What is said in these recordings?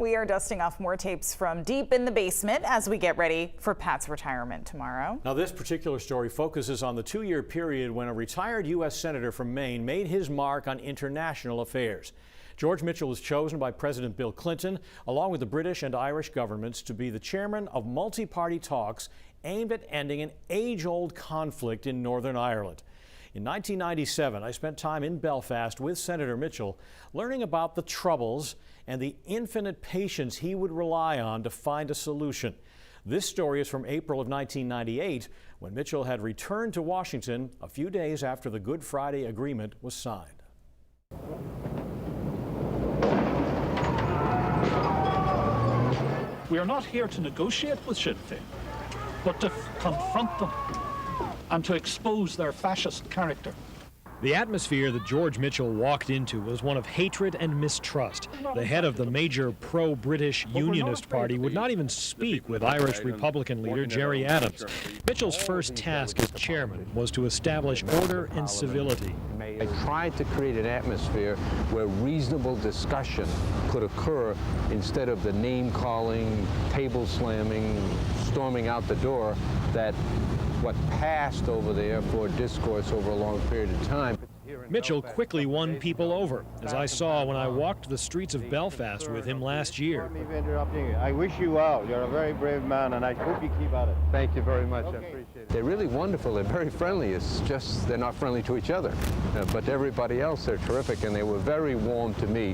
We are dusting off more tapes from deep in the basement as we get ready for Pat's retirement tomorrow. Now, this particular story focuses on the 2-year period when a retired U.S. Senator from Maine made his mark on international affairs. George Mitchell was chosen by President Bill Clinton, along with the British and Irish governments, to be the chairman of multi-party talks aimed at ending an age-old conflict in Northern Ireland. In 1997, I spent time in Belfast with Senator Mitchell, learning about the troubles and the infinite patience he would rely on to find a solution. This story is from April of 1998, when Mitchell had returned to Washington a few days after the Good Friday Agreement was signed. We are not here to negotiate with Sinn Féin, but to confront them and to expose their fascist character. The atmosphere that George Mitchell walked into was one of hatred and mistrust. The head of the major pro-British Unionist Party would not even speak with Irish Republican leader Gerry Adams. Mitchell's first task as chairman was to establish order and civility. I tried to create an atmosphere where reasonable discussion could occur instead of the name-calling, table-slamming, storming out the door that what passed over there for discourse over a long period of time. Mitchell quickly won people over, as I saw when I walked the streets of Belfast with him last year. I wish you well. You're a very brave man, and I hope you keep at it. Thank you very much. I appreciate it. They're really wonderful. They're very friendly. It's just they're not friendly to each other. But everybody else, they're terrific, and they were very warm to me.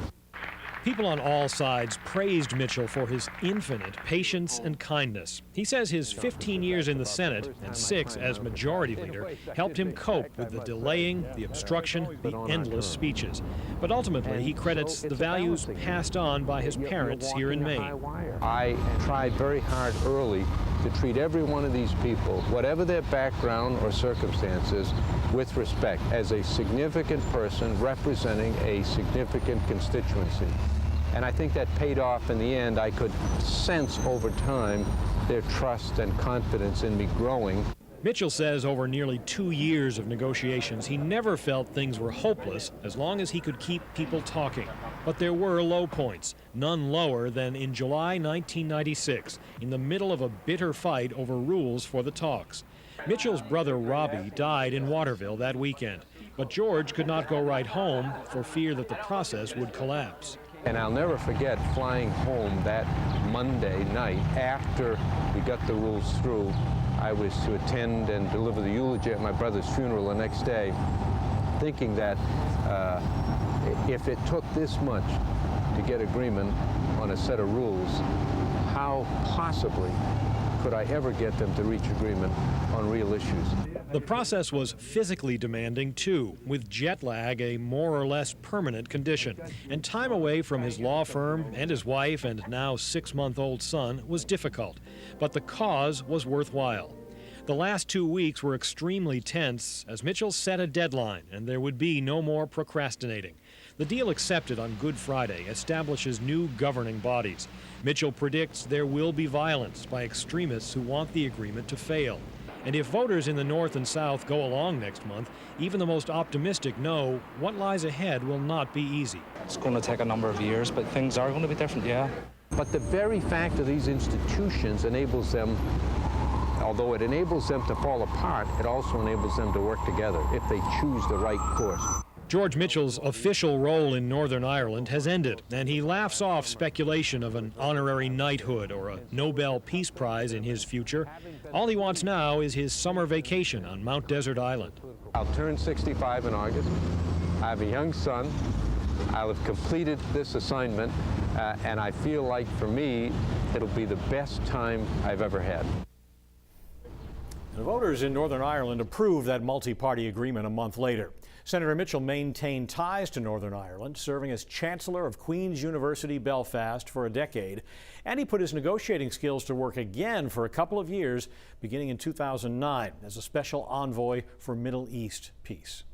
People on all sides praised Mitchell for his infinite patience and kindness. He says his 15 years in the Senate and 6 as majority leader helped him cope with the delaying, the obstruction, the endless speeches. But ultimately, he credits the values passed on by his parents here in Maine. I tried very hard early to treat every one of these people, whatever their background or circumstances, with respect, as a significant person representing a significant constituency. And I think that paid off in the end. I could sense over time their trust and confidence in me growing. Mitchell says over nearly 2 years of negotiations, he never felt things were hopeless as long as he could keep people talking. But there were low points, none lower than in July 1996, in the middle of a bitter fight over rules for the talks. Mitchell's brother Robbie died in Waterville that weekend, but George could not go right home for fear that the process would collapse. And I'll never forget flying home that Monday night after we got the rules through. I was to attend and deliver the eulogy at my brother's funeral the next day, thinking that if it took this much to get agreement on a set of rules, how possibly could I ever get them to reach agreement on real issues? The process was physically demanding, too, with jet lag a more or less permanent condition. And time away from his law firm and his wife and now 6-month-old son was difficult. But the cause was worthwhile. The last 2 weeks were extremely tense as Mitchell set a deadline, and there would be no more procrastinating. The deal accepted on Good Friday establishes new governing bodies. Mitchell predicts there will be violence by extremists who want the agreement to fail. And if voters in the North and South go along next month, even the most optimistic know what lies ahead will not be easy. It's going to take a number of years, but things are going to be different, yeah. But the very fact of these institutions enables them, although it enables them to fall apart, it also enables them to work together if they choose the right course. George Mitchell's official role in Northern Ireland has ended, and he laughs off speculation of an honorary knighthood or a Nobel Peace Prize in his future. All he wants now is his summer vacation on Mount Desert Island. I'll turn 65 in August. I have a young son. I'll have completed this assignment, and I feel like, for me, it'll be the best time I've ever had. The voters in Northern Ireland approved that multi-party agreement a month later. Senator Mitchell maintained ties to Northern Ireland, serving as Chancellor of Queen's University Belfast for a decade, and he put his negotiating skills to work again for a couple of years, beginning in 2009 as a special envoy for Middle East peace.